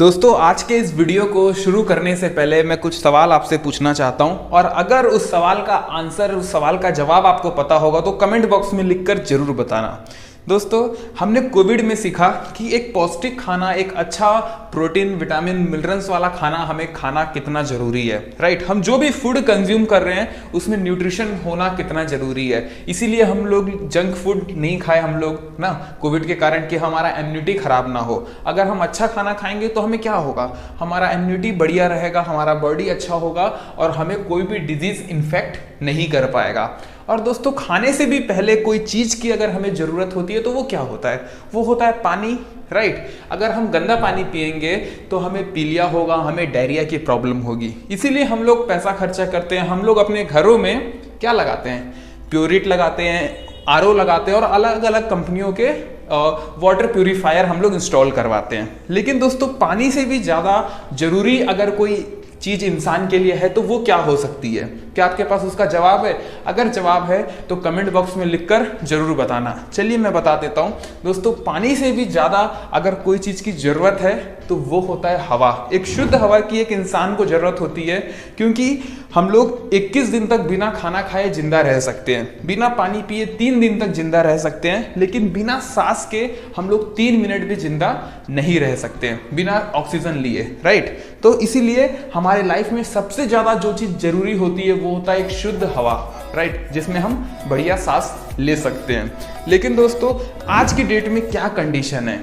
दोस्तों आज के इस वीडियो को शुरू करने से पहले मैं कुछ सवाल आपसे पूछना चाहता हूं और अगर उस सवाल का आंसर, उस सवाल का जवाब आपको पता होगा तो कमेंट बॉक्स में लिखकर जरूर बताना। दोस्तों हमने कोविड में सीखा कि एक पौष्टिक खाना, एक अच्छा प्रोटीन, विटामिन, मिनरल्स वाला खाना हमें खाना कितना जरूरी है, राइट। हम जो भी फूड कंज्यूम कर रहे हैं उसमें न्यूट्रिशन होना कितना जरूरी है। इसीलिए हम लोग जंक फूड नहीं खाए हम लोग ना कोविड के कारण कि हमारा इम्यूनिटी खराब ना हो। अगर हम अच्छा खाना खाएंगे तो हमें क्या होगा, हमारा इम्यूनिटी बढ़िया रहेगा, हमारा बॉडी अच्छा होगा और हमें कोई भी डिजीज इन्फेक्ट नहीं कर पाएगा। और दोस्तों खाने से भी पहले कोई चीज की अगर हमें जरूरत होती है तो वो क्या होता है, वो होता है पानी, राइट। अगर हम गंदा पानी पिएंगे तो हमें पीलिया होगा, हमें डायरिया की प्रॉब्लम होगी। इसीलिए हम लोग पैसा खर्चा करते हैं, हम लोग अपने घरों में क्या लगाते हैं, प्योरिट लगाते हैं, आरओ लगाते हैं और अलग अलग कंपनियों के वाटर प्यूरिफायर हम लोग इंस्टॉल करवाते हैं। लेकिन दोस्तों पानी से भी ज़्यादा जरूरी अगर कोई चीज इंसान के लिए है तो वो क्या हो सकती है? क्या आपके पास उसका जवाब है? अगर जवाब है तो कमेंट बॉक्स में लिखकर जरूर बताना। चलिए मैं बता देता हूं दोस्तों, पानी से भी ज्यादा अगर कोई चीज की जरूरत है तो वो होता है हवा। एक शुद्ध हवा की एक इंसान को जरूरत होती है, क्योंकि हम लोग 21 दिन तक बिना खाना खाए जिंदा रह सकते हैं, बिना पानी पिए 3 दिन तक जिंदा रह सकते हैं, लेकिन बिना सांस के हम लोग 3 मिनट भी जिंदा नहीं रह सकते हैं बिना ऑक्सीजन लिए, राइट। तो इसीलिए हमारे लाइफ में सबसे ज्यादा जो चीज जरूरी होती है वो होता है एक शुद्ध हवा, राइट, जिसमें हम बढ़िया सांस ले सकते हैं। लेकिन दोस्तों आज की डेट में क्या कंडीशन है,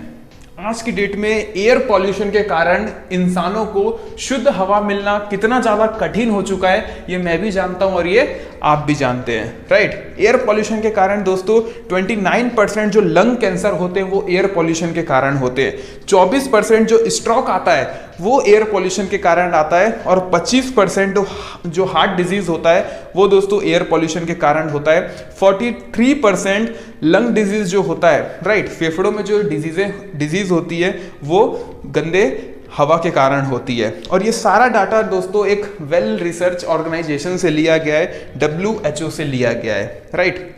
आज की डेट में एयर पॉल्यूशन के कारण इंसानों को शुद्ध हवा मिलना कितना ज्यादा कठिन हो चुका है, ये मैं भी जानता हूं और ये आप भी जानते हैं, राइट। एयर पॉल्यूशन के कारण दोस्तों 29% जो लंग कैंसर होते हैं वो एयर पॉल्यूशन के कारण होते हैं, 24% जो स्ट्रोक आता है वो एयर पॉल्यूशन के कारण आता है और 25% जो हार्ट डिजीज होता है वो दोस्तों एयर पॉल्यूशन के कारण होता है। 43% लंग डिजीज जो होता है, राइट, फेफड़ों में जो डिजीज होती है वो गंदे हवा के कारण होती है। और ये सारा डाटा दोस्तों एक वेल रिसर्च ऑर्गेनाइजेशन से लिया गया है, WHO से लिया गया है, राइट।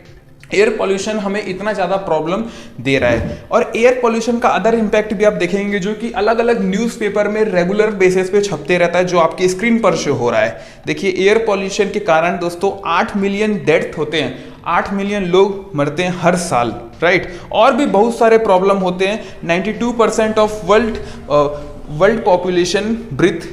एयर पॉल्यूशन हमें इतना ज़्यादा प्रॉब्लम दे रहा है और एयर पॉल्यूशन का अदर इम्पैक्ट भी आप देखेंगे जो कि अलग अलग न्यूज़पेपर में रेगुलर बेसिस पे छपते रहता है, जो आपकी स्क्रीन पर शो हो रहा है। देखिए एयर पॉल्यूशन के कारण दोस्तों 8 मिलियन डेथ होते हैं, 8 मिलियन लोग मरते हैं हर साल, राइट। और भी बहुत सारे प्रॉब्लम होते हैं। 92% of world population breathe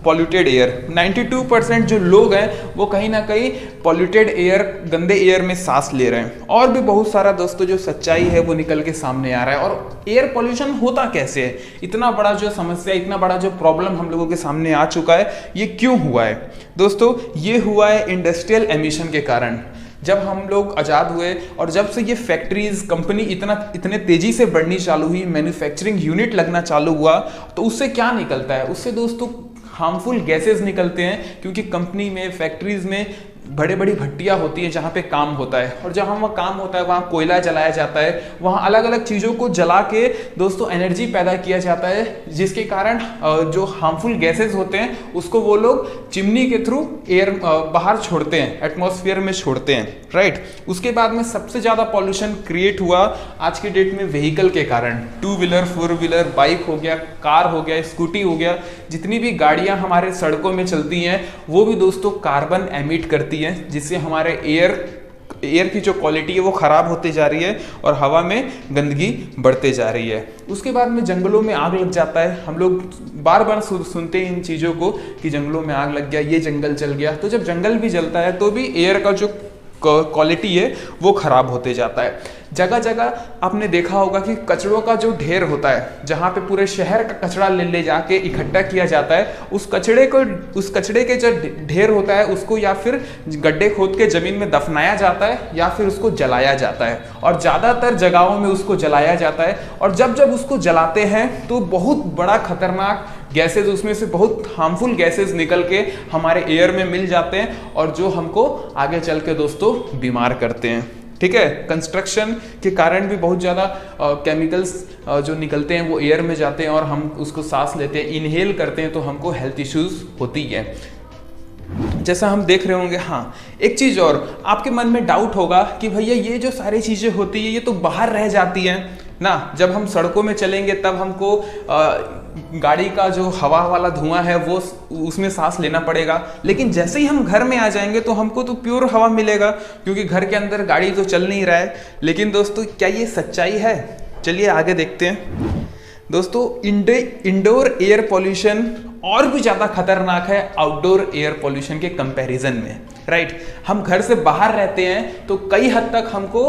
polluted air. 92% जो लोग हैं वो कहीं ना कहीं पॉल्यूटेड एयर, गंदे एयर में सांस ले रहे हैं। और भी बहुत सारा दोस्तों जो सच्चाई है वो निकल के सामने आ रहा है। और एयर पॉल्यूशन होता कैसे है, इतना बड़ा जो समस्या, इतना बड़ा जो प्रॉब्लम हम लोगों के सामने आ चुका है, ये क्यों हुआ है दोस्तों? ये हुआ है इंडस्ट्रियल एमिशन के कारण। जब हम लोग आज़ाद हुए और जब से ये फैक्ट्रीज, कंपनी इतने तेजी से बढ़नी चालू हुई, मैन्युफैक्चरिंग यूनिट लगना चालू हुआ, तो उससे क्या निकलता है? उससे दोस्तों हार्मफुल गैसेस निकलते हैं, क्योंकि कंपनी में, फैक्ट्रीज में बड़े बड़ी भट्टियाँ होती हैं जहाँ पे काम होता है, और जहाँ वहाँ काम होता है वहाँ कोयला जलाया जाता है, वहाँ अलग अलग चीज़ों को जला के दोस्तों एनर्जी पैदा किया जाता है, जिसके कारण जो हार्मफुल गैसेस होते हैं उसको वो लोग चिमनी के थ्रू एयर बाहर छोड़ते हैं, एटमॉस्फेयर में छोड़ते हैं, राइट। उसके बाद में सबसे ज़्यादा पॉल्यूशन क्रिएट हुआ आज के डेट में व्हीकल के कारण। 2 व्हीलर, 4 व्हीलर, बाइक हो गया, कार हो गया, स्कूटी हो गया, जितनी भी गाड़ियाँ हमारे सड़कों में चलती हैं वो भी दोस्तों कार्बन एमिट करती है, जिससे हमारे एयर की जो क्वालिटी है वो खराब होती जा रही है और हवा में गंदगी बढ़ते जा रही है। उसके बाद में जंगलों में आग लग जाता है। हम लोग बार बार सुनते हैं इन चीज़ों को कि जंगलों में आग लग गया, ये जंगल जल गया। तो जब जंगल भी जलता है तो भी एयर का जो क्वालिटी है वो खराब होते जाता है। जगह जगह आपने देखा होगा कि कचड़ों का जो ढेर होता है, जहाँ पे पूरे शहर का कचड़ा ले जाके इकट्ठा किया जाता है, उस कचड़े के जो ढेर होता है उसको या फिर गड्ढे खोद के जमीन में दफनाया जाता है या फिर उसको जलाया जाता है। और ज़्यादातर जगहों में उसको जलाया जाता है। और जब उसको जलाते हैं तो बहुत बड़ा खतरनाक गैसेज, उसमें से बहुत हार्मफुल गैसेज निकल के हमारे एयर में मिल जाते हैं और जो हमको आगे चल के दोस्तों बीमार करते हैं, ठीक है। कंस्ट्रक्शन के कारण भी बहुत ज़्यादा केमिकल्स जो निकलते हैं वो एयर में जाते हैं और हम उसको सांस लेते हैं, इनहेल करते हैं, तो हमको हेल्थ इश्यूज होती है, जैसा हम देख रहे होंगे। हाँ, एक चीज़ और आपके मन में डाउट होगा कि भैया ये जो सारी चीज़ें होती है ये तो बाहर रह जाती हैं ना, जब हम सड़कों में चलेंगे तब हमको गाड़ी का जो हवा वाला धुआं है वो उसमें सांस लेना पड़ेगा। लेकिन जैसे ही हम घर में आ जाएंगे तो हमको तो प्योर हवा मिलेगा, क्योंकि घर के अंदर गाड़ी तो चल नहीं रहा है। लेकिन दोस्तों क्या ये सच्चाई है? चलिए आगे देखते हैं। दोस्तों इंडोर एयर पॉल्यूशन और भी ज़्यादा खतरनाक है आउटडोर एयर पॉल्यूशन के कंपैरिजन में, राइट। हम घर से बाहर रहते हैं तो कई हद तक हमको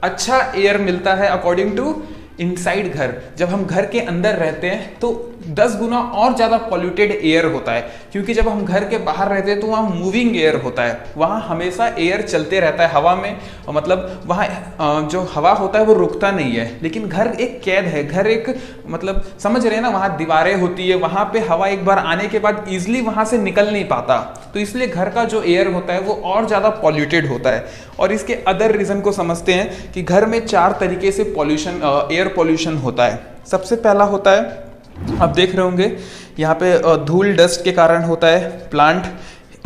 अच्छा एयर मिलता है अकॉर्डिंग टू इनसाइड घर। जब हम घर के अंदर रहते हैं तो 10 गुना और ज़्यादा पॉल्यूटेड एयर होता है, क्योंकि जब हम घर के बाहर रहते हैं तो वहाँ मूविंग एयर होता है, वहाँ हमेशा एयर चलते रहता है हवा में, मतलब वहाँ जो हवा होता है वो रुकता नहीं है। लेकिन घर एक कैद है, घर एक मतलब समझ रहे हैं ना, वहाँ दीवारें होती है, वहाँ पे हवा एक बार आने के बाद ईजिली वहाँ से निकल नहीं पाता। तो इसलिए घर का जो एयर होता है वो और ज़्यादा पॉल्यूटेड होता है। और इसके अदर रीज़न को समझते हैं कि घर में 4 तरीके से एयर पॉल्यूशन होता है। सबसे पहला होता है, आप देख रहे होंगे यहाँ पे धूल डस्ट के कारण होता है, प्लांट,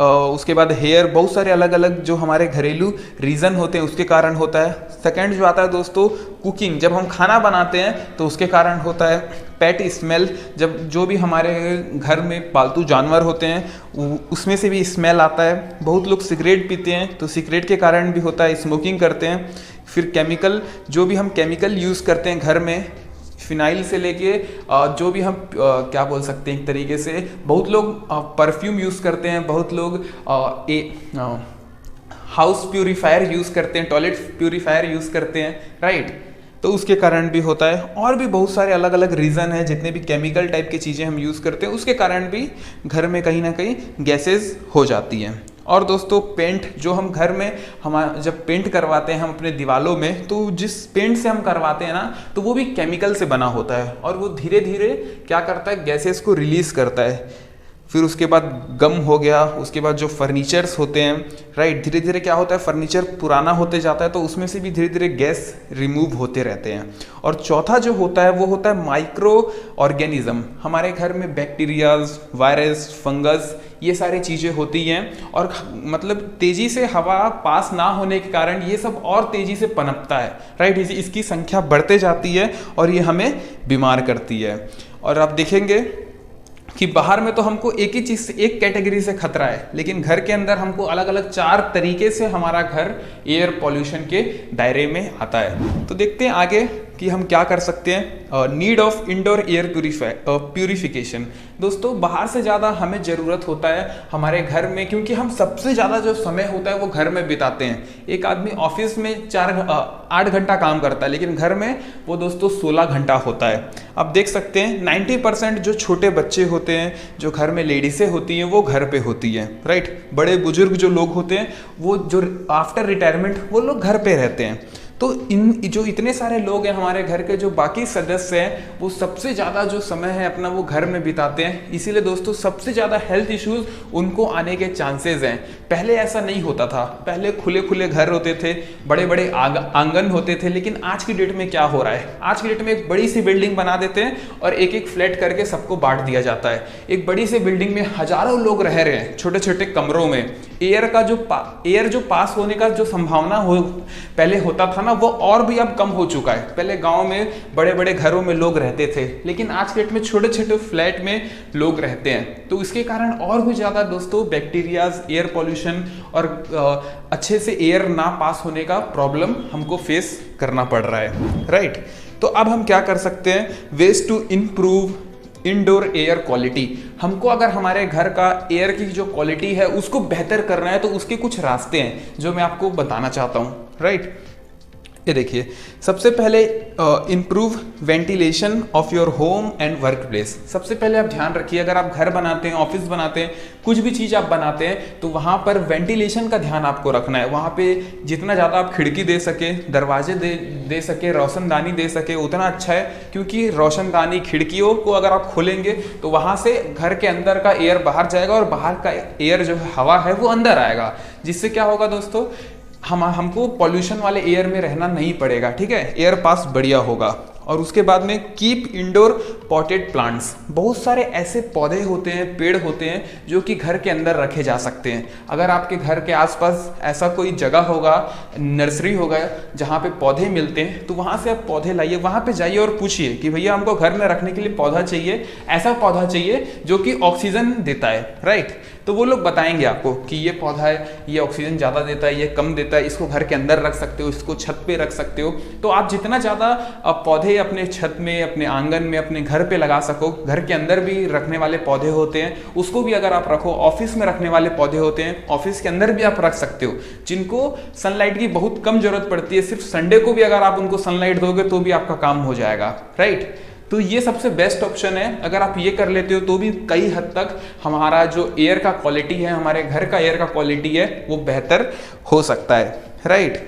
उसके बाद हेयर, बहुत सारे अलग अलग जो हमारे घरेलू रीज़न होते हैं उसके कारण होता है। सेकंड जो आता है दोस्तों कुकिंग, जब हम खाना बनाते हैं तो उसके कारण होता है। पेट स्मेल, जब जो भी हमारे घर में पालतू जानवर होते हैं उसमें से भी स्मेल आता है। बहुत लोग सिगरेट पीते हैं तो सिगरेट के कारण भी होता है, स्मोकिंग करते हैं। फिर केमिकल, जो भी हम केमिकल यूज़ करते हैं घर में, फिनाइल से लेके जो भी हम क्या बोल सकते हैं, एक तरीके से बहुत लोग परफ्यूम यूज़ करते हैं, बहुत लोग हाउस प्यूरीफायर यूज़ करते हैं, टॉयलेट प्यूरीफायर यूज़ करते हैं, राइट। तो उसके कारण भी होता है। और भी बहुत सारे अलग अलग रीज़न है, जितने भी केमिकल टाइप की चीज़ें हम यूज़ करते हैं उसके कारण भी घर में कहीं ना कहीं गैसेस हो जाती हैं। और दोस्तों पेंट, जो हम घर में जब पेंट करवाते हैं हम अपने दीवालों में, तो जिस पेंट से हम करवाते हैं ना तो वो भी केमिकल से बना होता है, और वो धीरे धीरे क्या करता है, गैसेस को रिलीज़ करता है। फिर उसके बाद गम हो गया, उसके बाद जो फर्नीचर्स होते हैं, राइट, धीरे धीरे क्या होता है, फर्नीचर पुराना होते जाता है तो उसमें से भी धीरे धीरे गैस रिमूव होते रहते हैं। और चौथा जो होता है वो होता है माइक्रो ऑर्गेनिज्म। हमारे घर में बैक्टीरियाज, वायरस, फंगस, ये सारी चीज़ें होती हैं, और मतलब तेज़ी से हवा पास ना होने के कारण ये सब और तेज़ी से पनपता है, राइट। इसकी संख्या बढ़ते जाती है और ये हमें बीमार करती है। और आप देखेंगे कि बाहर में तो हमको एक ही चीज़ से, एक कैटेगरी से खतरा है, लेकिन घर के अंदर हमको अलग अलग 4 तरीके से हमारा घर एयर पॉल्यूशन के दायरे में आता है। तो देखते हैं आगे कि हम क्या कर सकते हैं। Need of indoor air purification. दोस्तों बाहर से ज़्यादा हमें ज़रूरत होता है हमारे घर में, क्योंकि हम सबसे ज़्यादा जो समय होता है वो घर में बिताते हैं। एक आदमी ऑफिस में 8 घंटा काम करता है, लेकिन घर में वो दोस्तों 16 घंटा होता है। अब देख सकते हैं 90% जो छोटे बच्चे होते हैं, जो घर में लेडीसें होती हैं, वो घर पे होती हैं, राइट। बड़े बुजुर्ग जो लोग होते हैं वो जो आफ्टर रिटायरमेंट वो लोग घर पे रहते हैं। तो जो इतने सारे लोग हैं हमारे घर के, जो बाकी सदस्य हैं, वो सबसे ज़्यादा जो समय है अपना वो घर में बिताते हैं। इसीलिए दोस्तों सबसे ज़्यादा हेल्थ इश्यूज़ उनको आने के चांसेस हैं। पहले ऐसा नहीं होता था, पहले खुले खुले घर होते थे, बड़े बड़े आंगन होते थे। लेकिन आज की डेट में क्या हो रहा है, आज की डेट में एक बड़ी सी बिल्डिंग बना देते हैं और एक एक फ्लैट करके सबको बांट दिया जाता है। एक बड़ी सी बिल्डिंग में हज़ारों लोग रह रहे हैं छोटे छोटे कमरों में। एयर जो पास होने का जो संभावना पहले होता था ना, वो और भी अब कम हो चुका है। पहले गांव में बड़े बड़े घरों में लोग रहते थे, लेकिन आज के डेट में छोटे छोटे फ्लैट में लोग रहते हैं। तो इसके कारण और भी ज़्यादा दोस्तों बैक्टीरियाज, एयर पॉल्यूशन और अच्छे से एयर ना पास होने का प्रॉब्लम हमको फेस करना पड़ रहा है, राइट। तो अब हम क्या कर सकते हैं, ways to improve indoor air quality. हमको अगर हमारे घर का एयर की जो क्वालिटी है उसको बेहतर करना है तो उसके कुछ रास्ते हैं जो मैं आपको बताना चाहता हूँ, राइट। ये देखिए, सबसे पहले improve ventilation of your home and work place. सबसे पहले आप ध्यान रखिए, अगर आप घर बनाते हैं, ऑफिस बनाते हैं, कुछ भी चीज़ आप बनाते हैं, तो वहाँ पर वेंटिलेशन का ध्यान आपको रखना है। वहाँ पे जितना ज़्यादा आप खिड़की दे सके, दरवाजे दे सके, रोशनदानी दे सके, उतना अच्छा है। क्योंकि रोशनदानी, खिड़कियों को अगर आप खोलेंगे तो वहाँ से घर के अंदर का एयर बाहर जाएगा और बाहर का एयर जो हवा है वो अंदर आएगा। जिससे क्या होगा दोस्तों, हमको पॉल्यूशन वाले एयर में रहना नहीं पड़ेगा, ठीक है, एयर पास बढ़िया होगा। और उसके बाद में कीप इंडोर पॉटेड प्लांट्स। बहुत सारे ऐसे पौधे होते हैं, पेड़ होते हैं जो कि घर के अंदर रखे जा सकते हैं। अगर आपके घर के आसपास ऐसा कोई जगह होगा, नर्सरी होगा जहाँ पे पौधे मिलते हैं, तो वहाँ से आप पौधे लाइए, वहाँ पे जाइए और पूछिए कि भैया हमको घर में रखने के लिए पौधा चाहिए, ऐसा पौधा चाहिए जो कि ऑक्सीजन देता है, राइट। तो वो लोग बताएंगे आपको कि ये पौधा है, ये ऑक्सीजन ज़्यादा देता है, ये कम देता है, इसको घर के अंदर रख सकते हो, इसको छत पे रख सकते हो। तो आप जितना ज़्यादा पौधे अपने छत में, अपने आंगन में, अपने घर पे लगा सको, घर के अंदर भी रखने वाले पौधे होते हैं, उसको भी अगर आप रखो, ऑफिस में रखने वाले पौधे होते हैं, ऑफिस के अंदर भी आप रख सकते हो, जिनको सनलाइट की बहुत कम जरूरत पड़ती है। सिर्फ संडे को भी अगर आप उनको सनलाइट दोगे तो भी आपका काम हो जाएगा, राइट। तो ये सबसे बेस्ट ऑप्शन है। अगर आप ये कर लेते हो तो भी कई हद तक हमारा जो एयर का क्वालिटी है, हमारे घर का एयर का क्वालिटी है, वो बेहतर हो सकता है, राइट।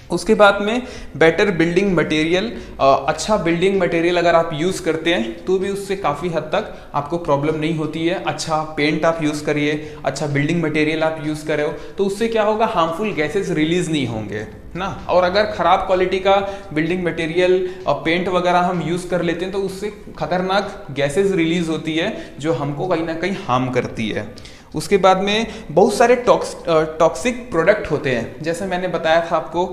उसके बाद में बेटर बिल्डिंग मटेरियल, अच्छा बिल्डिंग मटेरियल अगर आप यूज़ करते हैं तो भी उससे काफ़ी हद तक आपको प्रॉब्लम नहीं होती है। अच्छा पेंट आप यूज़ करिए, अच्छा बिल्डिंग मटेरियल आप यूज़ करे हो, तो उससे क्या होगा, हार्मफुल गैसेस रिलीज नहीं होंगे ना। और अगर ख़राब क्वालिटी का बिल्डिंग मटेरियल और पेंट वगैरह हम यूज़ कर लेते हैं तो उससे खतरनाक गैसेस रिलीज होती है जो हमको कहीं ना कहीं हार्म करती है। उसके बाद में बहुत सारे टॉक्सिक प्रोडक्ट होते हैं, जैसे मैंने बताया था आपको,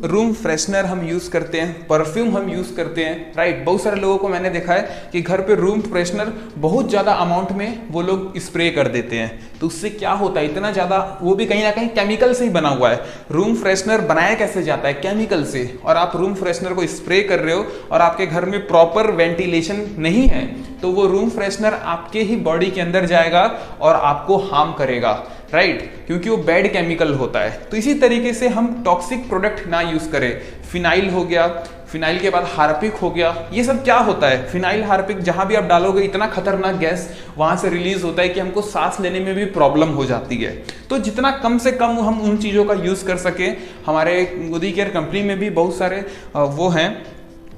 रूम फ्रेशनर हम यूज़ करते हैं, परफ्यूम हम यूज़ करते हैं, राइट। बहुत सारे लोगों को मैंने देखा है कि घर पे रूम फ्रेशनर बहुत ज़्यादा अमाउंट में वो लोग स्प्रे कर देते हैं। तो उससे क्या होता है, इतना ज़्यादा, वो भी कहीं ना कहीं केमिकल से ही बना हुआ है। रूम फ्रेशनर बनाया कैसे जाता है, केमिकल से, और आप रूम फ्रेशनर को स्प्रे कर रहे हो और आपके घर में प्रॉपर वेंटिलेशन नहीं है, तो वो रूम फ्रेशनर आपके ही बॉडी के अंदर जाएगा और आपको हार्म करेगा, राइट, क्योंकि वो बैड केमिकल होता है। तो इसी तरीके से हम टॉक्सिक प्रोडक्ट ना यूज करें। फिनाइल हो गया, फिनाइल के बाद हार्पिक हो गया, ये सब क्या होता है, फिनाइल हार्पिक जहां भी आप डालोगे इतना खतरनाक गैस वहां से रिलीज होता है कि हमको सांस लेने में भी प्रॉब्लम हो जाती है। तो जितना कम से कम हम उन चीज़ों का यूज़ कर सके, हमारे मोदी केयर कंपनी में भी बहुत सारे वो हैं,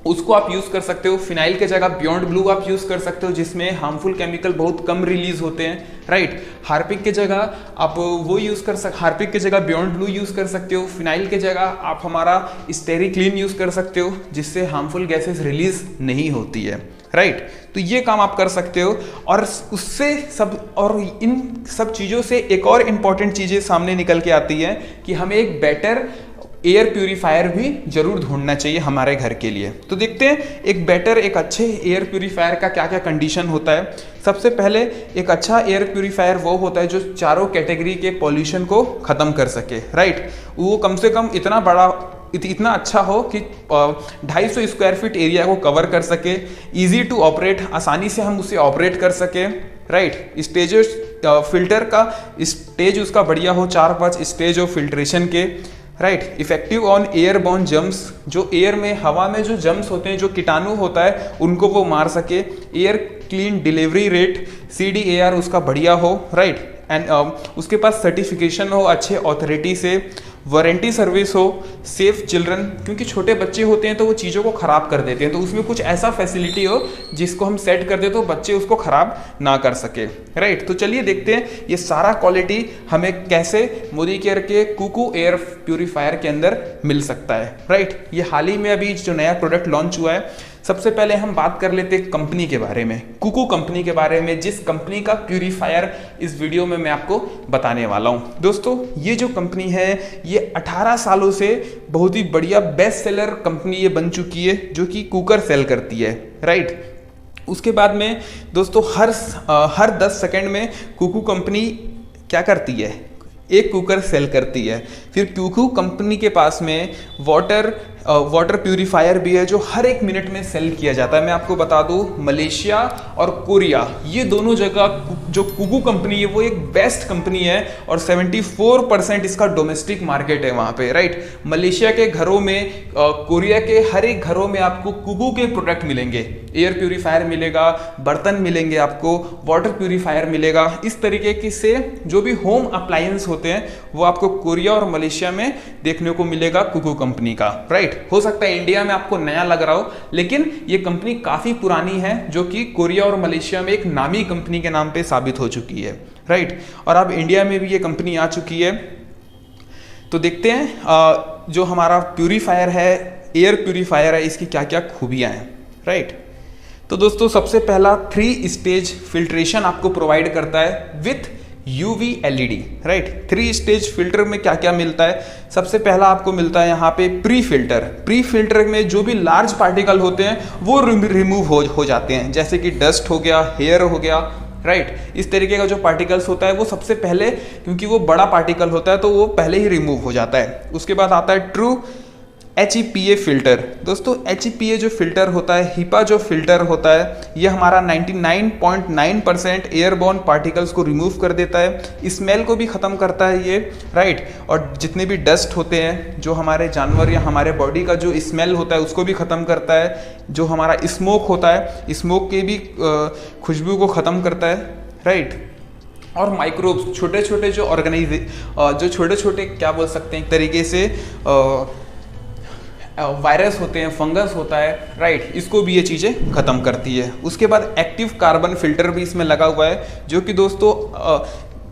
उसको आप यूज़ कर सकते हो। फिनाइल के जगह बियॉन्ड ब्लू आप यूज़ कर सकते हो, जिसमें हार्मफुल केमिकल बहुत कम रिलीज होते हैं, राइट। हार्पिक के जगह आप वो यूज़ कर सकते, हार्पिक के जगह बियॉन्ड ब्लू यूज़ कर सकते हो। फिनाइल के जगह आप हमारा स्टेरी क्लीन यूज़ कर सकते हो, जिससे हार्मफुल गैसेस रिलीज नहीं होती है, राइट। तो ये काम आप कर सकते हो। और उससे सब, और इन सब चीज़ों से एक और इम्पॉर्टेंट चीज़ें सामने निकल के आती है कि हमें एक बेटर एयर प्यूरीफायर भी जरूर ढूंढना चाहिए हमारे घर के लिए। तो देखते हैं एक अच्छे एयर प्यूरीफायर का क्या क्या कंडीशन होता है। सबसे पहले एक अच्छा एयर प्यूरीफायर वो होता है जो चारों कैटेगरी के पॉल्यूशन को ख़त्म कर सके, राइट। वो कम से कम इतना बड़ा, इतना अच्छा हो कि 250 स्क्वायर फीट एरिया को कवर कर सके, इजी टू ऑपरेट, आसानी से हम उसे ऑपरेट कर सके, राइट। स्टेजेस, फिल्टर का स्टेज उसका बढ़िया हो, 4-5 स्टेज हो फिल्ट्रेशन के, right. Effective on airborne germs, जो एयर में, हवा में जो जम्स होते हैं, जो कीटाणु होता है, उनको वो मार सके। Air clean delivery rate, CDAR उसका बढ़िया हो, राइट। एंड उसके पास सर्टिफिकेशन हो अच्छे अथॉरिटी से, वारंटी सर्विस हो, सेफ चिल्ड्रन, क्योंकि छोटे बच्चे होते हैं तो वो चीज़ों को ख़राब कर देते हैं, तो उसमें कुछ ऐसा फैसिलिटी हो जिसको हम सेट कर दे तो बच्चे उसको ख़राब ना कर सके, राइट। तो चलिए देखते हैं ये सारा क्वालिटी हमें कैसे मोदी केयर के कुकू एयर प्यूरीफायर के अंदर मिल सकता है, राइट। ये हाल ही में अभी जो नया प्रोडक्ट लॉन्च हुआ है, सबसे पहले हम बात कर लेते हैं कंपनी के बारे में, कुकू कंपनी के बारे में, जिस कंपनी का प्यूरीफायर इस वीडियो में मैं आपको बताने वाला हूं। दोस्तों, ये जो कंपनी है ये 18 सालों से बहुत ही बढ़िया बेस्ट सेलर कंपनी ये बन चुकी है, जो कि कुकर सेल करती है, राइट। उसके बाद में दोस्तों हर 10 सेकंड में कुकू कंपनी क्या करती है, एक कुकर सेल करती है। फिर कुकू कंपनी के पास में वाटर प्यूरीफायर भी है जो हर 1 मिनट में सेल किया जाता है। मैं आपको बता दूं, मलेशिया और कोरिया, ये दोनों जगह जो कुकू कंपनी है वो एक बेस्ट कंपनी है, और 74% इसका डोमेस्टिक मार्केट है वहाँ पे, राइट। मलेशिया के घरों में, कोरिया के हर एक घरों में आपको कुकू के प्रोडक्ट मिलेंगे, एयर प्यूरीफायर मिलेगा, बर्तन मिलेंगे आपको, वाटर प्यूरीफायर मिलेगा। इस तरीके से जो भी होम अप्लायंस होते हैं वो आपको कोरिया और मलेशिया में देखने को मिलेगा कुकू कंपनी का, राइट। हो सकता है इंडिया में आपको नया लग रहा हो, लेकिन ये कंपनी काफी पुरानी है, जो कि कोरिया और मलेशिया में एक नामी कंपनी के नाम पे साबित हो चुकी है, राइट। और अब इंडिया में भी ये कंपनी आ चुकी है। तो देखते हैं जो हमारा प्यूरीफायर है एयर प्यूरीफायर है, इसकी क्या क्या खूबियाँ हैं, राइट। तो दोस्तों सबसे पहला 3 स्टेज फिल्ट्रेशन आपको प्रोवाइड करता है with UV LED, right. 3 stage filter में क्या क्या मिलता है? सबसे पहला आपको मिलता है यहाँ पे प्री फिल्टर में जो भी लार्ज पार्टिकल होते हैं वो रिमूव हो जाते हैं, जैसे कि डस्ट हो गया, हेयर हो गया, राइट। इस तरीके का जो पार्टिकल्स होता है वो सबसे पहले, क्योंकि वो बड़ा पार्टिकल होता है तो वो पहले ही रिमूव हो जाता है। उसके बाद आता है ट्रू HEPA फिल्टर। दोस्तों HEPA जो फिल्टर होता है, HEPA जो फिल्टर होता है, ये हमारा 99.9% एयरबॉर्न पार्टिकल्स को रिमूव कर देता है, स्मेल को भी ख़त्म करता है ये, राइट। और जितने भी डस्ट होते हैं, जो हमारे जानवर या हमारे बॉडी का जो स्मेल होता है उसको भी ख़त्म करता है। जो हमारा स्मोक होता है, स्मोक के भी खुशबू को ख़त्म करता है, राइट। और माइक्रोब्स, छोटे छोटे जो छोटे छोटे क्या बोल सकते हैं एक तरीके से वायरस होते हैं, फंगस होता है, राइट, इसको भी ये चीज़ें ख़त्म करती है। उसके बाद एक्टिव कार्बन फिल्टर भी इसमें लगा हुआ है, जो कि दोस्तों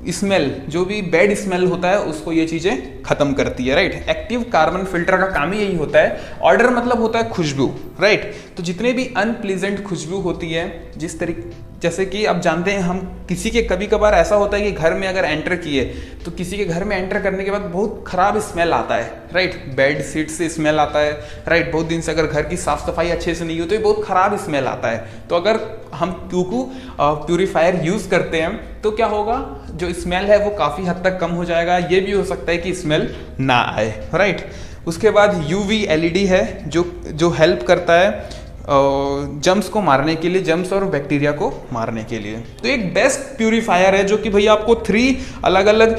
स्मेल, जो भी बैड स्मेल होता है उसको ये चीज़ें ख़त्म करती है, राइट। एक्टिव कार्बन फिल्टर का काम ही यही होता है। ऑर्डर मतलब होता है खुशबू, राइट। तो जितने भी अनप्लीजेंट खुशबू होती है, जिस तरीके, जैसे कि आप जानते हैं, हम किसी के कभी कभार ऐसा होता है कि घर में अगर एंटर किए तो किसी के घर में एंटर करने के बाद बहुत ख़राब स्मेल आता है, राइट। बेड शीट से स्मेल आता है, राइट। बहुत दिन से अगर घर की साफ़ सफाई अच्छे से नहीं हो तो ये बहुत ख़राब स्मेल आता है। तो अगर हम क्यूकू प्यूरीफायर यूज़ करते हैं तो क्या होगा, जो स्मेल है वो काफ़ी हद तक कम हो जाएगा। ये भी हो सकता है कि स्मेल ना आए, राइट। उसके बाद UV LED है, जो हेल्प करता है जम्स को मारने के लिए, जम्स और बैक्टीरिया को मारने के लिए। तो एक बेस्ट प्यूरीफायर है जो कि भैया आपको 3 अलग अलग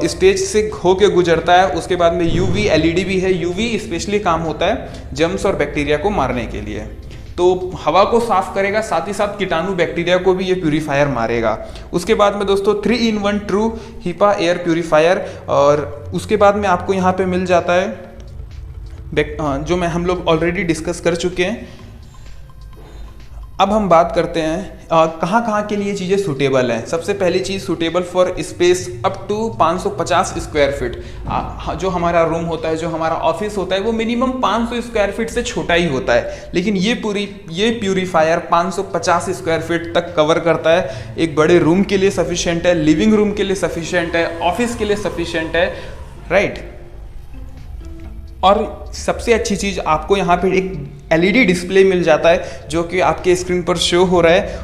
स्टेज से होके गुजरता है। उसके बाद में UV LED भी है। UV स्पेशली काम होता है जम्स और बैक्टीरिया को मारने के लिए, तो हवा को साफ करेगा, साथ ही साथ कीटाणु बैक्टीरिया को भी ये प्यूरीफायर मारेगा। उसके बाद में दोस्तों 3-in-1 true HEPA air purifier, और उसके बाद में आपको यहाँ पे मिल जाता है जो हम लोग ऑलरेडी डिस्कस कर चुके हैं। अब हम बात करते हैं कहाँ कहाँ के लिए चीज़ें सूटेबल हैं। सबसे पहली चीज़, suitable for space up to 550 square feet. जो हमारा रूम होता है, जो हमारा ऑफिस होता है, वो मिनिमम 500 स्क्वायर फीट से छोटा ही होता है, लेकिन ये प्यूरीफायर 550 स्क्वायर फीट तक कवर करता है। एक बड़े रूम के लिए सफिशिएंट है, लिविंग रूम के लिए सफिशिएंट है, ऑफिस के लिए सफिशिएंट है, राइट। और सबसे अच्छी चीज़, आपको यहाँ पे एक LED डिस्प्ले मिल जाता है जो कि आपके स्क्रीन पर शो हो रहा है,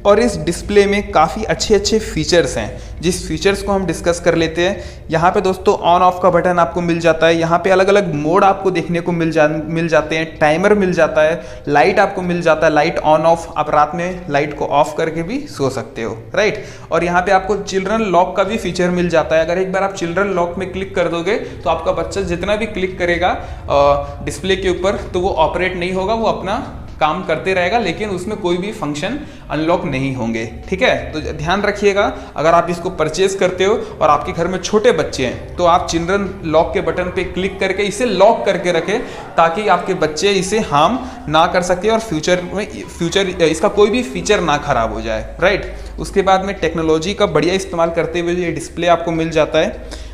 और इस डिस्प्ले में काफ़ी अच्छे अच्छे फीचर्स हैं, जिस फीचर्स को हम डिस्कस कर लेते हैं। यहाँ पे दोस्तों ऑन ऑफ का बटन आपको मिल जाता है, यहाँ पे अलग अलग मोड आपको देखने को मिल जाते हैं, टाइमर मिल जाता है, लाइट आपको मिल जाता है, लाइट ऑन ऑफ, आप रात में लाइट को ऑफ करके भी सो सकते हो, राइट। और यहाँ पे आपको चिल्ड्रन लॉक का भी फीचर मिल जाता है। अगर एक बार आप चिल्ड्रन लॉक में क्लिक कर दोगे तो आपका बच्चा जितना भी क्लिक करेगा डिस्प्ले के ऊपर तो वो ऑपरेट नहीं होगा, वो अपना काम करते रहेगा, लेकिन उसमें कोई भी फंक्शन अनलॉक नहीं होंगे, ठीक है। तो ध्यान रखिएगा, अगर आप इसको परचेज करते हो और आपके घर में छोटे बच्चे हैं तो आप चिल्ड्रन लॉक के बटन पे क्लिक करके इसे लॉक करके रखें, ताकि आपके बच्चे इसे हार्म ना कर सके और फ्यूचर इसका कोई भी फीचर ना खराब हो जाए, राइट। उसके बाद में टेक्नोलॉजी का बढ़िया इस्तेमाल करते हुए ये डिस्प्ले आपको मिल जाता है।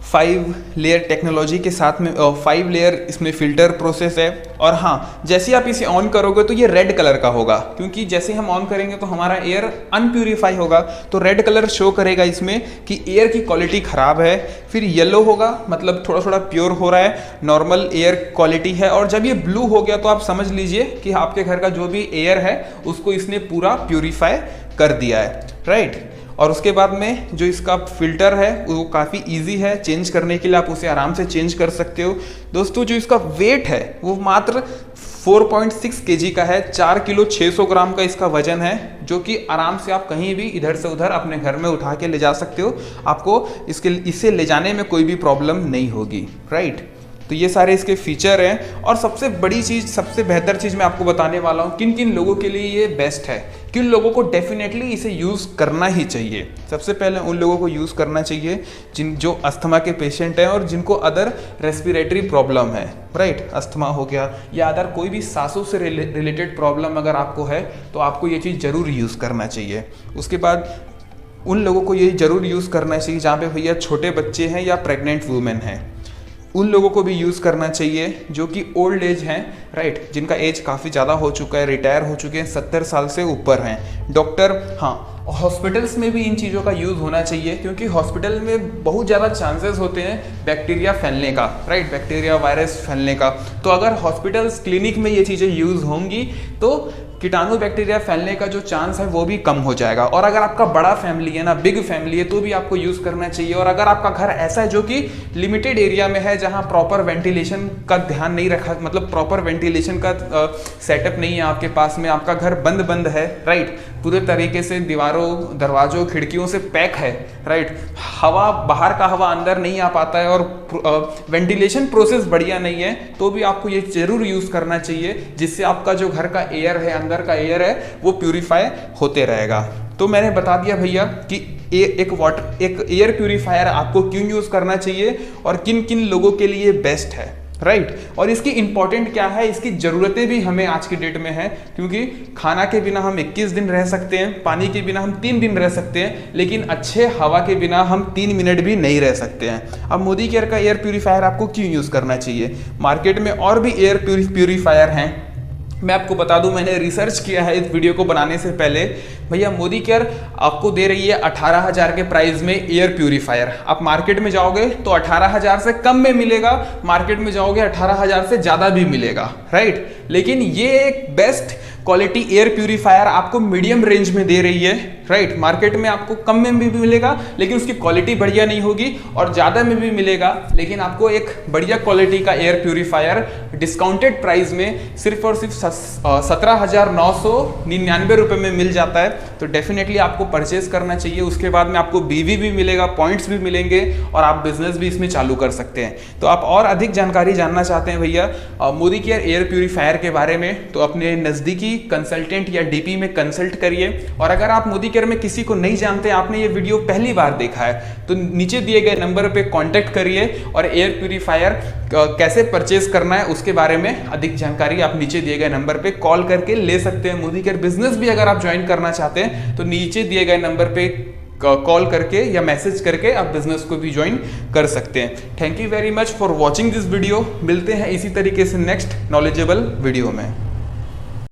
5 लेयर टेक्नोलॉजी के साथ में 5 लेयर इसमें फिल्टर प्रोसेस है। और हाँ, जैसे आप इसे ऑन करोगे तो ये रेड कलर का होगा, क्योंकि जैसे हम ऑन करेंगे तो हमारा एयर अनप्यूरिफाई होगा, तो रेड कलर शो करेगा इसमें कि एयर की क्वालिटी ख़राब है। फिर येलो होगा, मतलब थोड़ा थोड़ा प्योर हो रहा है, नॉर्मल एयर क्वालिटी है। और जब ये ब्लू हो गया तो आप समझ लीजिए कि आपके घर का जो भी एयर है उसको इसने पूरा प्यूरीफाई कर दिया है, राइट। और उसके बाद में जो इसका फिल्टर है वो काफ़ी इजी है चेंज करने के लिए, आप उसे आराम से चेंज कर सकते हो। दोस्तों जो इसका वेट है वो मात्र 4.6 kg का है, 4 किलो 600 ग्राम का इसका वजन है, जो कि आराम से आप कहीं भी इधर से उधर अपने घर में उठा के ले जा सकते हो, आपको इसे ले जाने में कोई भी प्रॉब्लम नहीं होगी, राइट। तो ये सारे इसके फीचर हैं। और सबसे बड़ी चीज़, सबसे बेहतर चीज़ मैं आपको बताने वाला हूँ किन किन लोगों के लिए ये बेस्ट है, किन लोगों को डेफिनेटली इसे यूज़ करना ही चाहिए। सबसे पहले उन लोगों को यूज़ करना चाहिए जो अस्थमा के पेशेंट हैं और जिनको अदर रेस्पिरेटरी प्रॉब्लम है, राइट। अस्थमा हो गया या अदर कोई भी सांसों से रिलेटेड प्रॉब्लम अगर आपको है तो आपको ये चीज़ ज़रूर यूज़ करना चाहिए। उसके बाद उन लोगों को ये ज़रूर यूज़ करना चाहिए जहाँ पे भैया छोटे बच्चे हैं या प्रेग्नेंट वूमेन हैं। उन लोगों को भी यूज़ करना चाहिए जो कि ओल्ड एज हैं, राइट, जिनका एज काफ़ी ज़्यादा हो चुका है, रिटायर हो चुके हैं, 70 साल से ऊपर हैं। डॉक्टर, हाँ, हॉस्पिटल्स में भी इन चीज़ों का यूज़ होना चाहिए, क्योंकि हॉस्पिटल में बहुत ज़्यादा चांसेस होते हैं बैक्टीरिया फैलने का, राइट, बैक्टीरिया वायरस फैलने का। तो अगर हॉस्पिटल्स क्लिनिक में ये चीज़ें यूज़ होंगी तो कीटाणु बैक्टीरिया फैलने का जो चांस है वो भी कम हो जाएगा। और अगर आपका बड़ा फैमिली है ना, बिग फैमिली है, तो भी आपको यूज़ करना चाहिए। और अगर आपका घर ऐसा है जो कि लिमिटेड एरिया में है, जहाँ प्रॉपर वेंटिलेशन का ध्यान नहीं रखा, मतलब प्रॉपर वेंटिलेशन का सेटअप नहीं है आपके पास में, आपका घर बंद बंद है, राइट, पूरे तरीके से दीवारों, दरवाजों, खिड़कियों से पैक है, राइट, हवा, बाहर का हवा अंदर नहीं आ पाता है और वेंटिलेशन प्रोसेस बढ़िया नहीं है, तो भी आपको ये जरूर यूज़ करना चाहिए, जिससे आपका जो घर का एयर है, अंदर का एयर है, वो प्यूरिफाई होते रहेगा। तो मैंने बता दिया भैया कि एक एयर प्यूरिफायर आपको क्यों यूज़ करना चाहिए और किन किन लोगों के लिए बेस्ट है, राइट, और इसकी इंपॉर्टेंट क्या है, इसकी ज़रूरतें भी हमें आज की डेट में है, क्योंकि खाना के बिना हम 21 दिन रह सकते हैं, पानी के बिना हम 3 दिन रह सकते हैं, लेकिन अच्छे हवा के बिना हम 3 मिनट भी नहीं रह सकते हैं। अब मोदी केयर का एयर प्यूरीफायर आपको क्यों यूज़ करना चाहिए? मार्केट में और भी एयर प्यूरीफायर हैं, मैं आपको बता दूं, मैंने रिसर्च किया है इस वीडियो को बनाने से पहले। भैया मोदी केयर आपको दे रही है 18,000 के प्राइस में एयर प्यूरीफायर। आप मार्केट में जाओगे तो 18,000 से कम में मिलेगा, मार्केट में जाओगे 18,000 से ज़्यादा भी मिलेगा, राइट। लेकिन ये एक बेस्ट क्वालिटी एयर प्यूरीफायर आपको मीडियम रेंज में दे रही है, राइट। मार्केट में आपको कम में भी मिलेगा लेकिन उसकी क्वालिटी बढ़िया नहीं होगी, और ज़्यादा में भी मिलेगा लेकिन आपको एक बढ़िया क्वालिटी का एयर प्यूरीफायर डिस्काउंटेड प्राइस में सिर्फ और सिर्फ 17,999 रुपये में मिल जाता है। तो डेफिनेटली आपको परचेज करना चाहिए। उसके बाद में आपको बीवी भी मिलेगा, पॉइंट्स भी मिलेंगे और आप बिजनेस भी इसमें चालू कर सकते हैं। तो आप और अधिक जानकारी जानना चाहते हैं भैया मोदी केयर एयर प्यूरीफायर के बारे में, तो अपने नज़दीकी कंसल्टेंट या डीपी में कंसल्ट करिए। और अगर आप मोदी केयर में किसी को नहीं जानते, आपने ये वीडियो पहली बार देखा है, तो नीचे दिए गए नंबर पे कांटेक्ट करिए और एयर प्यूरीफायर कैसे परचेज करना है उसके बारे में अधिक जानकारी आप नीचे दिए गए नंबर पे कॉल करके ले सकते हैं। मोदी केयर बिजनेस भी अगर आप ज्वाइन करना चाहते हैं तो नीचे दिए गए नंबर पे कॉल करके या मैसेज करके आप बिजनेस को भी ज्वाइन कर सकते हैं। Thank you very much for watching this video. मिलते हैं इसी तरीके से नेक्स्ट नॉलेजेबल वीडियो में।